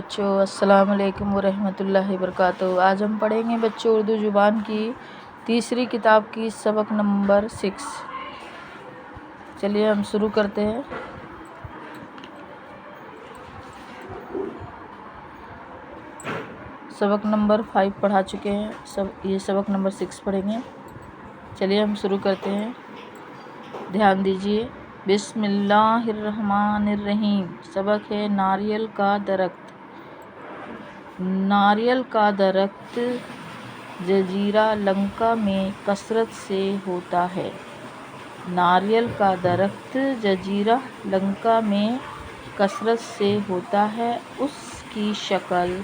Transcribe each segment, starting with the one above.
بچوں السلام علیکم ورحمۃ اللہ وبرکاتہ۔ آج ہم پڑھیں گے بچوں اردو زبان کی تیسری کتاب کی سبق نمبر 6۔ چلیے ہم شروع کرتے ہیں۔ سبق نمبر 5 پڑھا چکے ہیں، یہ سبق نمبر 6 پڑھیں گے۔ چلیے ہم شروع کرتے ہیں، دھیان دیجیے۔ بسم اللہ الرحمن الرحیم۔ سبق ہے ناریل کا درخت۔ ناریل کا درخت جزیرہ لنکا میں کثرت سے ہوتا ہے۔ ناریل کا درخت جزیرہ لنکا میں کثرت سے ہوتا ہے۔ اس کی شکل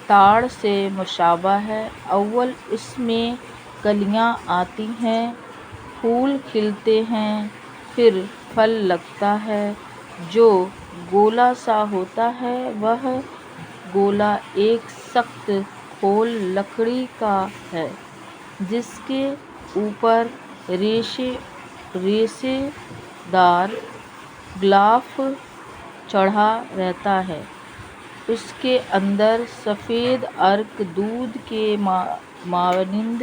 تاڑ سے مشابہ ہے۔ اول اس میں کلیاں آتی ہیں، پھول کھلتے ہیں، پھر پھل لگتا ہے جو گولا سا ہوتا ہے۔ وہ گولا ایک سخت کھول لکڑی کا ہے جس کے اوپر ریشے دار غلاف چڑھا رہتا ہے۔ اس کے اندر سفید عرق دودھ کے مانند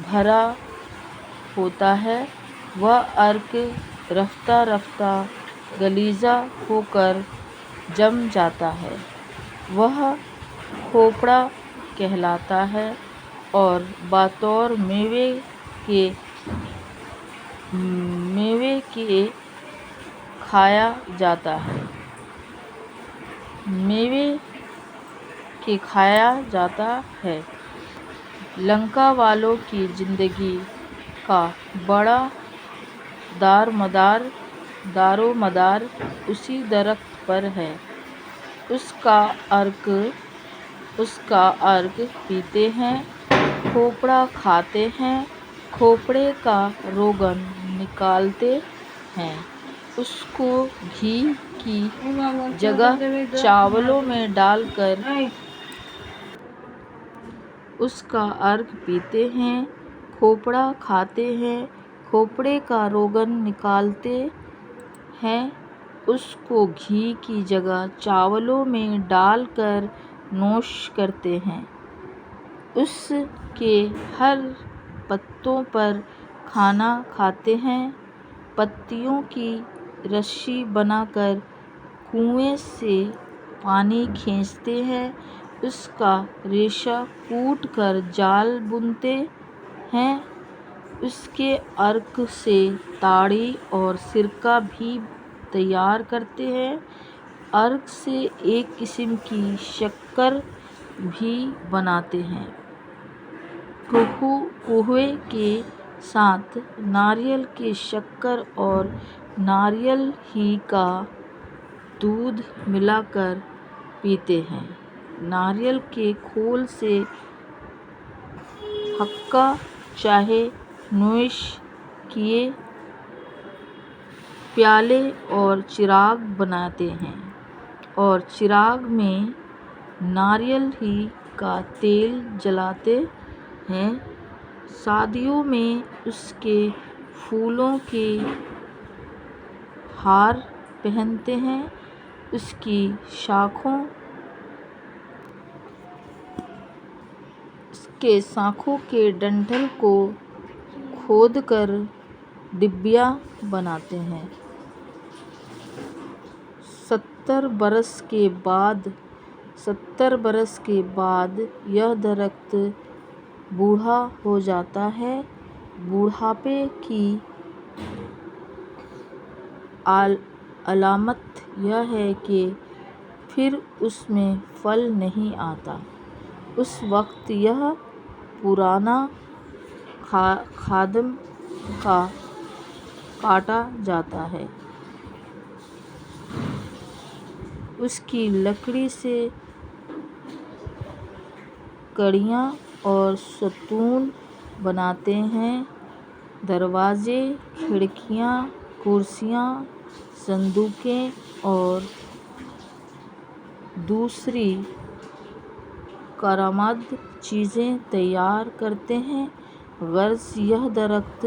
بھرا ہوتا ہے۔ وہ عرق رفتہ رفتہ غلیظ ہو کر جم جاتا ہے۔ وہ کھوپڑا کہلاتا ہے اور بطور میوے کے کھایا جاتا ہے۔ لنکا والوں کی زندگی کا بڑا دارومدار اسی درخت پر ہے۔ اس کا عرق پیتے ہیں، کھوپڑا کھاتے ہیں، کھوپڑے کا روغن نکالتے ہیں۔ اس کو گھی کی جگہ چاولوں میں ڈال کر اس کا عرق پیتے ہیں، کھوپڑا کھاتے ہیں، کھوپڑے کا روغن نکالتے ہیں۔ اس کو گھی کی جگہ چاولوں میں ڈال کر نوش کرتے ہیں۔ اس کے ہر پتوں پر کھانا کھاتے ہیں۔ پتیوں کی رسی بنا کر کنویں سے پانی کھینچتے ہیں۔ اس کا ریشہ کوٹ کر جال بنتے ہیں۔ اس کے عرق سے تاڑی اور سرکہ بھی تیار کرتے ہیں۔ عرق سے ایک قسم کی شکر بھی بناتے ہیں۔ قہوے کے ساتھ ناریل کی شکر اور ناریل ہی کا دودھ ملا کر پیتے ہیں۔ ناریل کے کھول سے حقہ، چائے، نوش کیے، پیالے اور چراغ بناتے ہیں اور چراغ میں ناریل ہی کا تیل جلاتے ہیں۔ شادیوں میں اس کے پھولوں کے ہار پہنتے ہیں۔ اس کی شاخوں کے ڈنٹل کو کھود کر ڈبیا بناتے ہیں۔ 70 برس کے بعد یہ درخت بوڑھا ہو جاتا ہے۔ بوڑھاپے کی علامت یہ ہے کہ پھر اس میں پھل نہیں آتا۔ اس وقت یہ پرانا خادم کاٹا جاتا ہے۔ اس کی لکڑی سے کڑیاں اور ستون بناتے ہیں۔ دروازے، کھڑکیاں، کرسیاں، صندوقیں اور دوسری کارآمد چیزیں تیار کرتے ہیں۔ غرض یہ درخت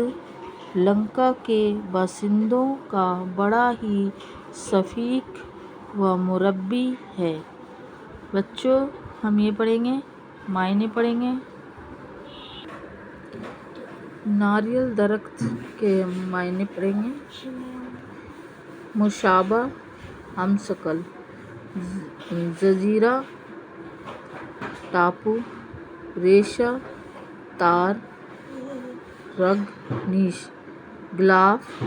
لنکا کے باشندوں کا بڑا ہی شفیق و مربی ہے۔ بچوں ہم یہ پڑھیں گے، معنی پڑھیں گے۔ ناریل درخت کے معنی پڑھیں گے۔ مشابہ ہم شکل، جزیرہ ٹاپو، ریشہ تار، رگ نیش، غلاف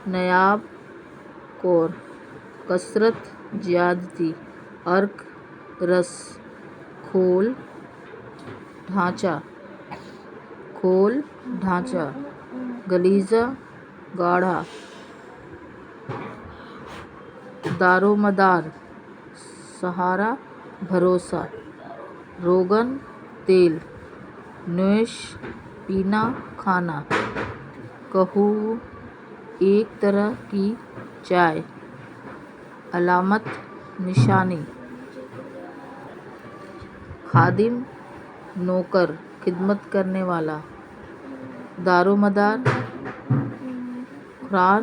نایاب کور، کثرت زیادتی، عرق رس، کھول ڈھانچہ، کھول ڈھانچہ، غلیظہ گاڑھا، دارومدار سہارا بھروسہ، روغن تیل، نوش پینا کھانا، قہوہ ایک طرح کی چائے، علامت نشانی، خادم نوکر خدمت کرنے والا، دارومدار قرار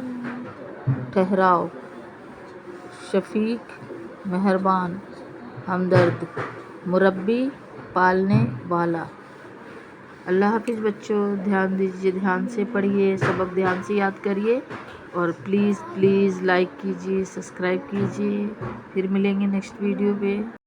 ٹھہراؤ، شفیق مہربان، ہمدرد، مربی پالنے والا۔ اللہ حافظ بچوں، دھیان دیجیے، دھیان سے پڑھیے، سبق دھیان سے یاد کریے، اور پلیز لائک کیجیے، سبسکرائب کیجیے۔ پھر ملیں گے نیکسٹ ویڈیو پہ۔